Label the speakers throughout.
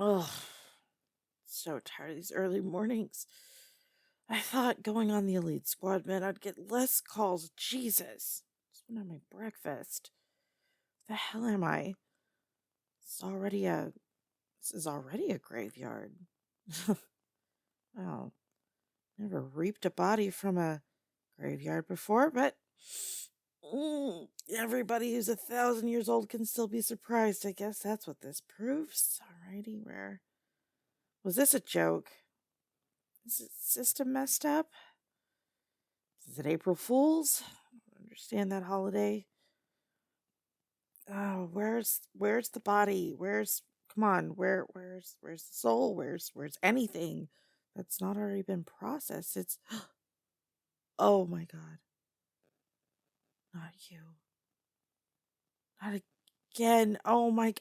Speaker 1: Oh, so tired of these early mornings. I thought going on the elite squad meant I'd get less calls. Jesus. Just want to have my breakfast. The hell am I? It's already a this is already a graveyard. Well, never reaped a body from a graveyard before, but everybody who's 1,000 years old can still be surprised. I guess that's what this proves. Alrighty, where was this a joke? Is the system messed up? Is it April Fool's? I don't understand that holiday. Oh, where's the body? Come on, where's the soul? Where's anything that's not already been processed? It's oh my god. Not you. Not again. Oh my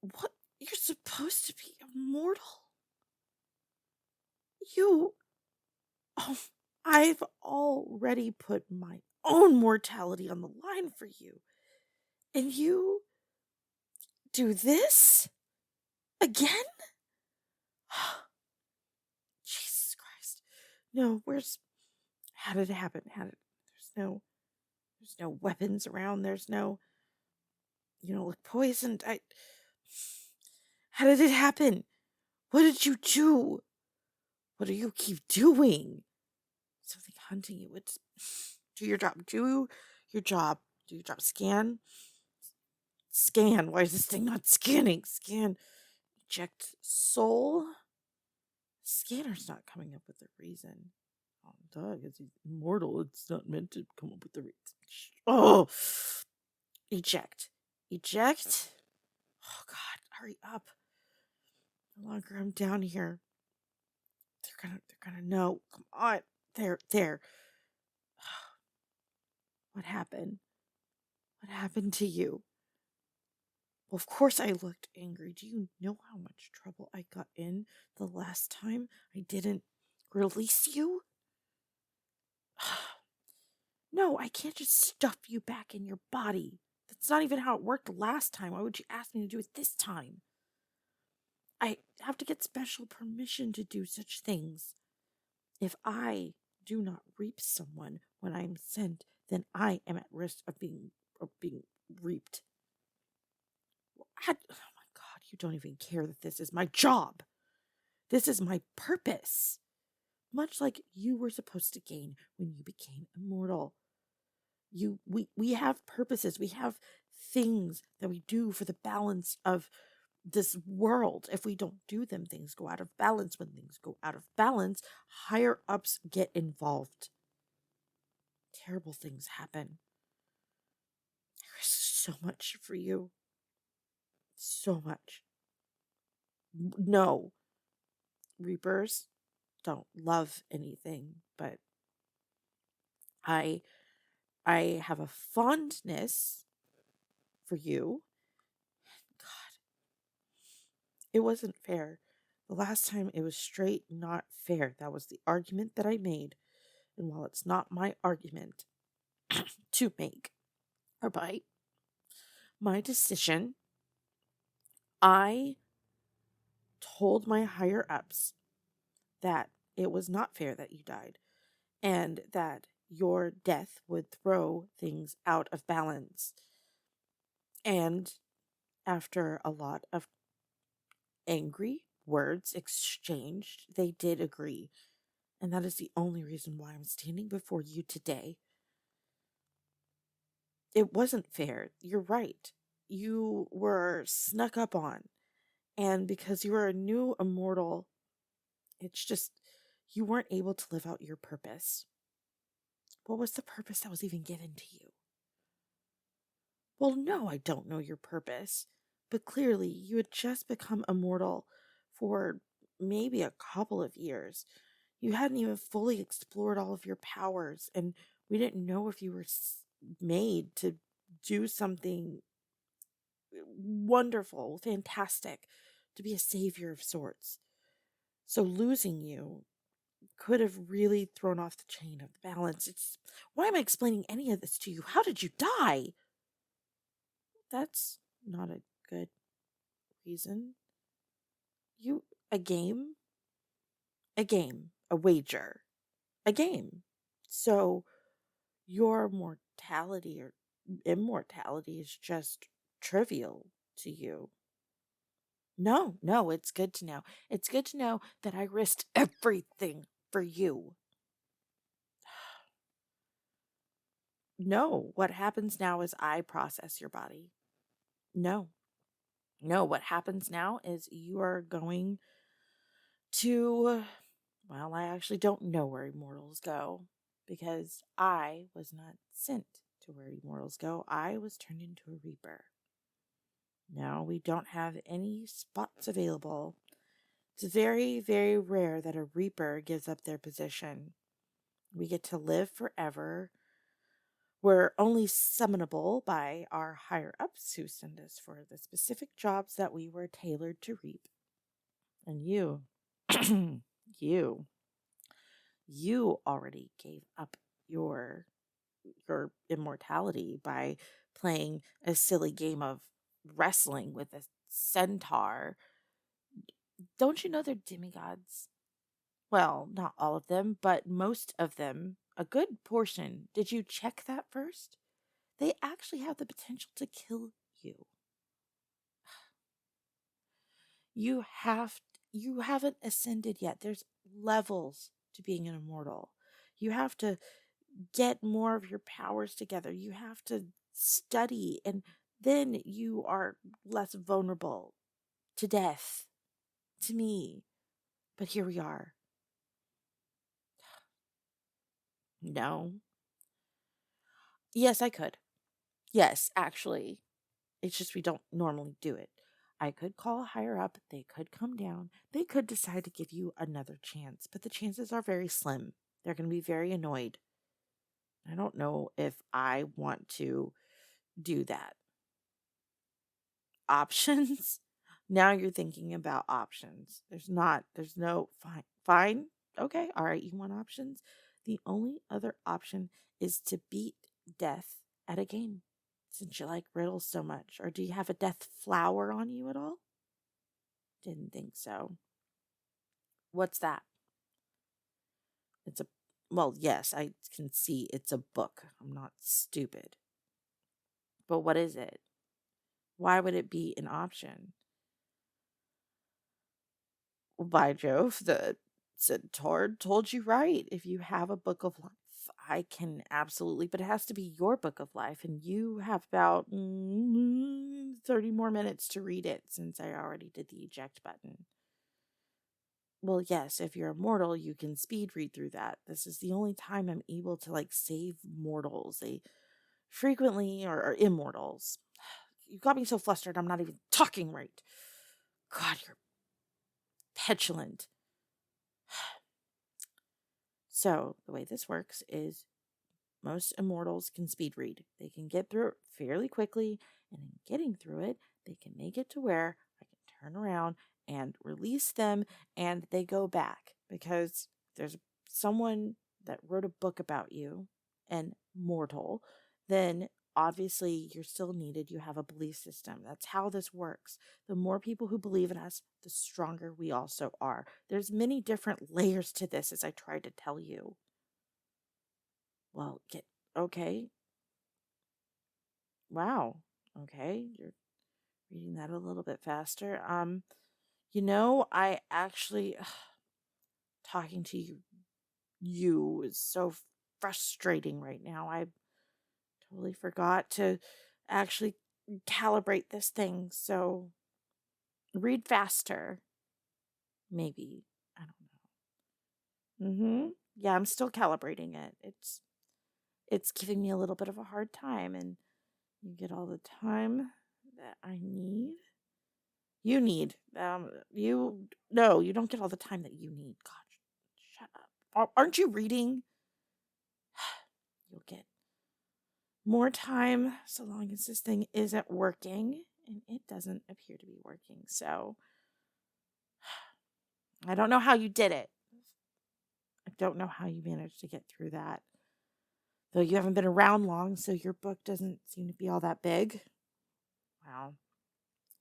Speaker 1: what? You're supposed to be immortal. You oh I've already put my own mortality on the line for you. And you do this again? Jesus Christ. No, how did it happen? There's no weapons around. There's no, like poisoned. How did it happen? What did you do? What do you keep doing? Something hunting you. Do your job. Do your job. Do your job. Scan. Why is this thing not scanning? Scan. Eject soul. Scanner's not coming up with a reason. Oh, duh, because he's immortal. It's not meant to come up with the reason. Oh! Eject. Eject? Oh, God, hurry up. The longer I'm down here, they're gonna know. Come on. There. What happened? What happened to you? Well, of course I looked angry. Do you know how much trouble I got in the last time I didn't release you? No, I can't just stuff you back in your body. That's not even how it worked last time. Why would you ask me to do it this time? I have to get special permission to do such things. If I do not reap someone when I'm sent, then I am at risk of being reaped. Oh my God, you don't even care that this is my job. This is my purpose. Much like you were supposed to gain when you became immortal. We have purposes. We have things that we do for the balance of this world. If we don't do them, things go out of balance. When things go out of balance, higher ups get involved. Terrible things happen. I risk so much for you. So much. No. Reapers don't love anything, but I have a fondness for you. God, it wasn't fair. The last time it was straight not fair. That was the argument that I made. And while it's not my argument to make or by my decision, I told my higher ups that it was not fair that you died and that your death would throw things out of balance. And after a lot of angry words exchanged, they did agree. And that is the only reason why I'm standing before you today. It wasn't fair. You're right. You were snuck up on. And because you were a new immortal, it's just, you weren't able to live out your purpose. What was the purpose that was even given to you? Well, no, I don't know your purpose. But clearly, you had just become immortal for maybe a couple of years. You hadn't even fully explored all of your powers, and we didn't know if you were made to do something wonderful, fantastic, to be a savior of sorts. So losing you could have really thrown off the chain of the balance. Why am I explaining any of this to you? How did you die? That's not a good reason. A game? A game. A wager. A game. So your mortality or immortality is just trivial to you. No, it's good to know. It's good to know that I risked everything for you. No, what happens now is I process your body. No, what happens now is you are going to, well, I actually don't know where immortals go because I was not sent to where immortals go. I was turned into a reaper. Now we don't have any spots available. It's very, very rare that a reaper gives up their position. We get to live forever. We're only summonable by our higher ups who send us for the specific jobs that we were tailored to reap. And you, you, you already gave up your immortality by playing a silly game of wrestling with a centaur. Don't you know they're demigods? Well, not all of them, but most of them. A good portion. Did you check that first? They actually have the potential to kill you. You haven't ascended yet. There's levels to being an immortal. You have to get more of your powers together. You have to study, and then you are less vulnerable to death, to me. But here we are. No. Yes, I could. Yes, actually. It's just we don't normally do it. I could call higher up. They could come down. They could decide to give you another chance, but the chances are very slim. They're going to be very annoyed. I don't know if I want to do that. Options? Now you're thinking about options. There's no, fine. Okay. All right. You want options? The only other option is to beat death at a game. Since you like riddles so much. Or do you have a death flower on you at all? Didn't think so. What's that? Well, yes, I can see it's a book. I'm not stupid. But what is it? Why would it be an option? Well, by Jove, the centaur told you right. If you have a book of life, I can absolutely, but it has to be your book of life, and you have about 30 more minutes to read it since I already did the eject button. Well, yes, if you're immortal, you can speed read through that. This is the only time I'm able to save mortals. They frequently are immortals. You got me so flustered, I'm not even talking right. God, you're petulant. So, the way this works is most immortals can speed read. They can get through it fairly quickly, and in getting through it, they can make it to where I can turn around and release them and they go back because there's someone that wrote a book about you and mortal, then obviously you're still needed. You have a belief system. That's how this works. The more people who believe in us, the stronger we also are. There's many different layers to this, as I tried to tell you. Well, okay. Wow. Okay. You're reading that a little bit faster. I actually talking to you is so frustrating right now. I totally forgot to actually calibrate this thing. So read faster. Maybe. I don't know. Yeah, I'm still calibrating it. It's giving me a little bit of a hard time, and you get all the time that I need. You need. You No, you don't get all the time that you need. God, shut up. Aren't you reading? You'll get more time so long as this thing isn't working, and it doesn't appear to be working. So I don't know how you did it. I don't know how you managed to get through that. Though you haven't been around long, so your book doesn't seem to be all that big. Wow.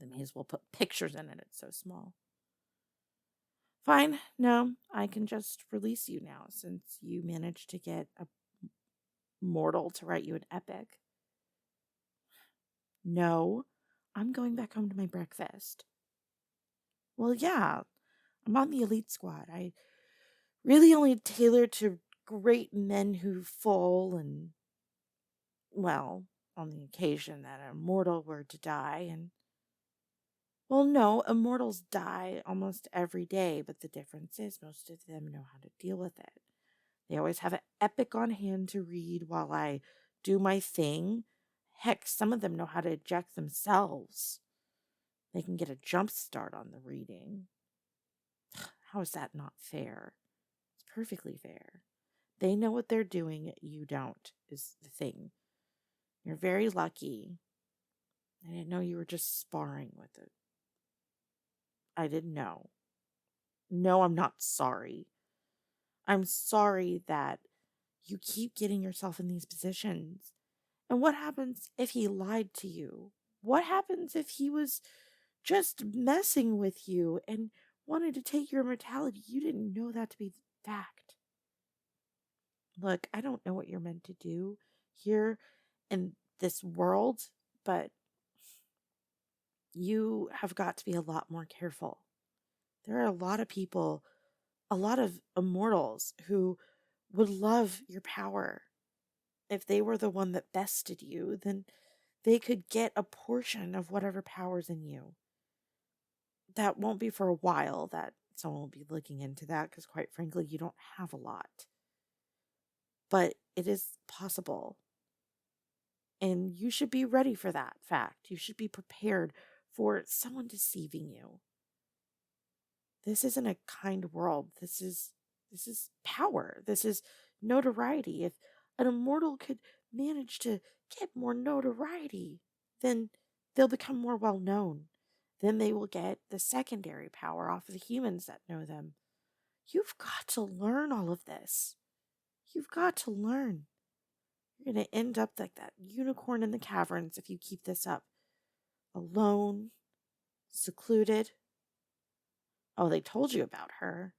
Speaker 1: They may as well put pictures in it. It's so small. Fine. No, I can just release you now since you managed to get a mortal to write you an epic. No, I'm going back home to my breakfast. Well, yeah, I'm on the elite squad. I really only tailor to great men who fall and, well, on the occasion that an immortal were to die. And, well, no, immortals die almost every day, but the difference is most of them know how to deal with it. They always have an epic on hand to read while I do my thing. Heck, some of them know how to eject themselves. They can get a jump start on the reading. How is that not fair? It's perfectly fair. They know what they're doing, you don't, is the thing. You're very lucky. I didn't know you were just sparring with it. I didn't know. No, I'm not sorry. I'm sorry that you keep getting yourself in these positions. And what happens if he lied to you? What happens if he was just messing with you and wanted to take your immortality? You didn't know that to be fact. Look, I don't know what you're meant to do here in this world, but you have got to be a lot more careful. There are a lot of people, a lot of immortals who would love your power. If they were the one that bested you, then they could get a portion of whatever power's in you. That won't be for a while that someone will be looking into that because, quite frankly, you don't have a lot. But it is possible. And you should be ready for that fact. You should be prepared for someone deceiving you. This isn't a kind world. This is power. This is notoriety. If an immortal could manage to get more notoriety, then they'll become more well known. Then they will get the secondary power off of the humans that know them. You've got to learn all of this. You've got to learn. You're going to end up like that unicorn in the caverns if you keep this up. Alone, secluded. Oh, they told you about her.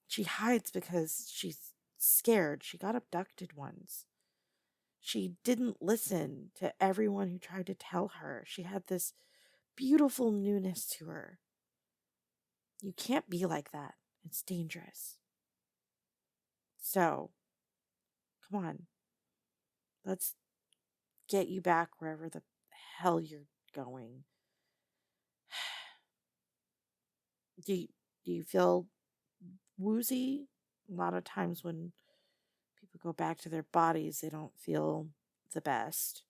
Speaker 1: She hides because she's scared. She got abducted once. She didn't listen to everyone who tried to tell her. She had this beautiful newness to her. You can't be like that. It's dangerous. So, come on. Let's get you back wherever the hell you're going. Do you feel woozy? A lot of times when people go back to their bodies, they don't feel the best.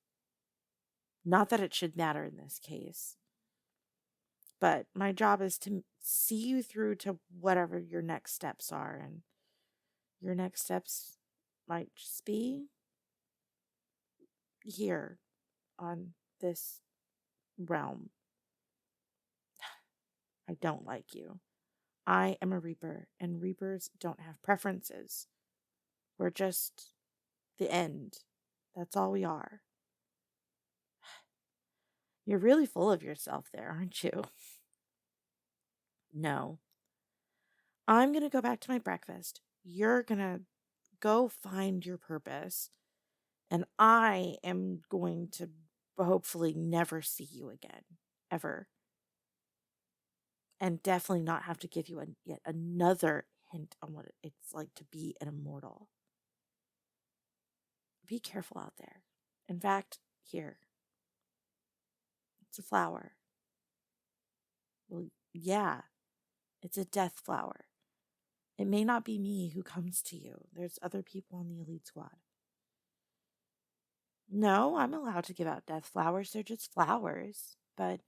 Speaker 1: Not that it should matter in this case. But my job is to see you through to whatever your next steps are. And your next steps might just be here on this realm. I don't like you. I am a Reaper, and Reapers don't have preferences. We're just the end. That's all we are. You're really full of yourself there, aren't you? No. I'm going to go back to my breakfast. You're going to go find your purpose. And I am going to hopefully never see you again. Ever. And definitely not have to give you yet another hint on what it's like to be an immortal. Be careful out there. In fact, here. It's a flower. Well, yeah. It's a death flower. It may not be me who comes to you. There's other people on the elite squad. No, I'm allowed to give out death flowers. They're just flowers. But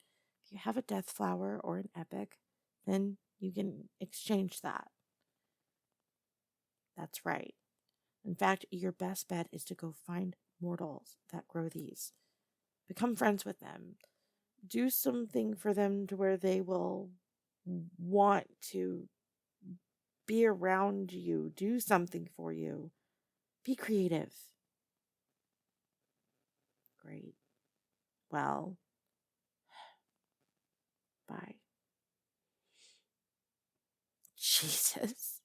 Speaker 1: if you have a death flower or an epic, then you can exchange that. That's right. In fact, your best bet is to go find mortals that grow these. Become friends with them. Do something for them to where they will want to be around you. Do something for you. Be creative. Great. Well, by. Jesus.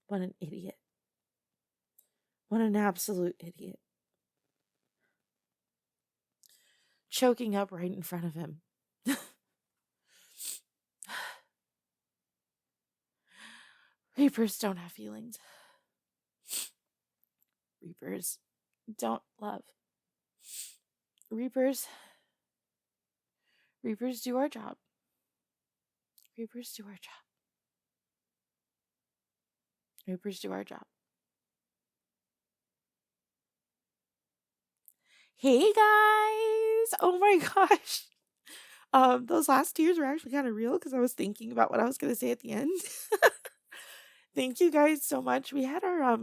Speaker 1: What an idiot. What an absolute idiot. Choking up right in front of him. Reapers don't have feelings. Reapers don't love. Reapers do our job. Reapers do our job. Reapers do our job. Hey guys! Oh my gosh. Those last tears were actually kind of real because I was thinking about what I was gonna say at the end. Thank you guys so much. We had our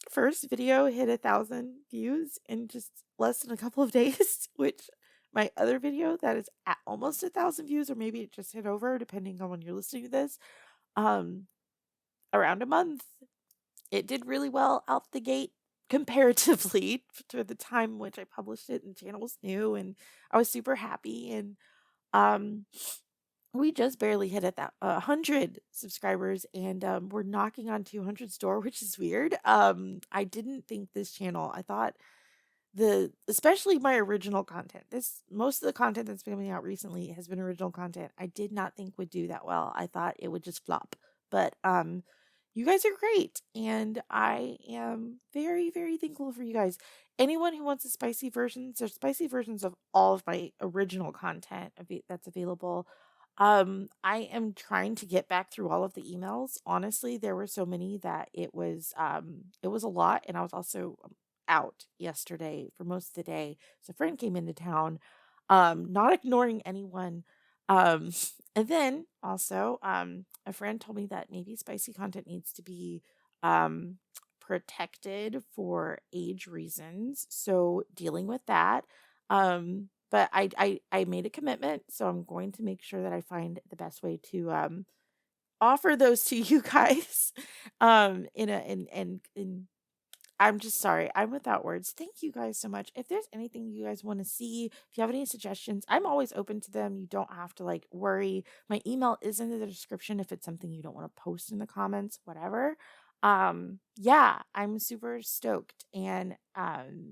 Speaker 1: first video hit 1,000 views in just less than a couple of days, which my other video that is at almost 1,000 views, or maybe it just hit over, depending on when you're listening to this, around a month. It did really well out the gate comparatively to the time in which I published it, and the channel was new, and I was super happy. And we just barely hit at that 100 subscribers, and we're knocking on 200's door, which is weird. I didn't think this channel, I thought especially my original content, most of the content that's been coming out recently has been original content, I did not think would do that well. I thought it would just flop. But you guys are great, and I am very, very thankful for you guys. Anyone who wants the spicy versions, there's spicy versions of all of my original content that's available. I am trying to get back through all of the emails. Honestly, there were so many that it was a lot, and I was also out yesterday for most of the day. So a friend came into town, not ignoring anyone. And then also, a friend told me that maybe spicy content needs to be protected for age reasons. So dealing with that. But I made a commitment, so I'm going to make sure that I find the best way to offer those to you guys. In I'm just sorry. I'm without words. Thank you guys so much. If there's anything you guys want to see, if you have any suggestions, I'm always open to them. You don't have to worry. My email is in the description if it's something you don't want to post in the comments, whatever. Yeah, I'm super stoked. And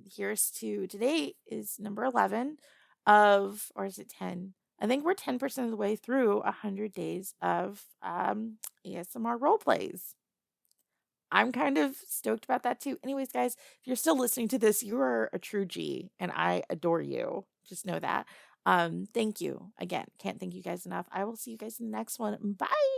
Speaker 1: here's to today is number 11 or is it 10? I think we're 10% of the way through 100 days of ASMR role plays. I'm kind of stoked about that too. Anyways, guys, if you're still listening to this, you are a true G, and I adore you. Just know that. Thank you again. Can't thank you guys enough. I will see you guys in the next one. Bye.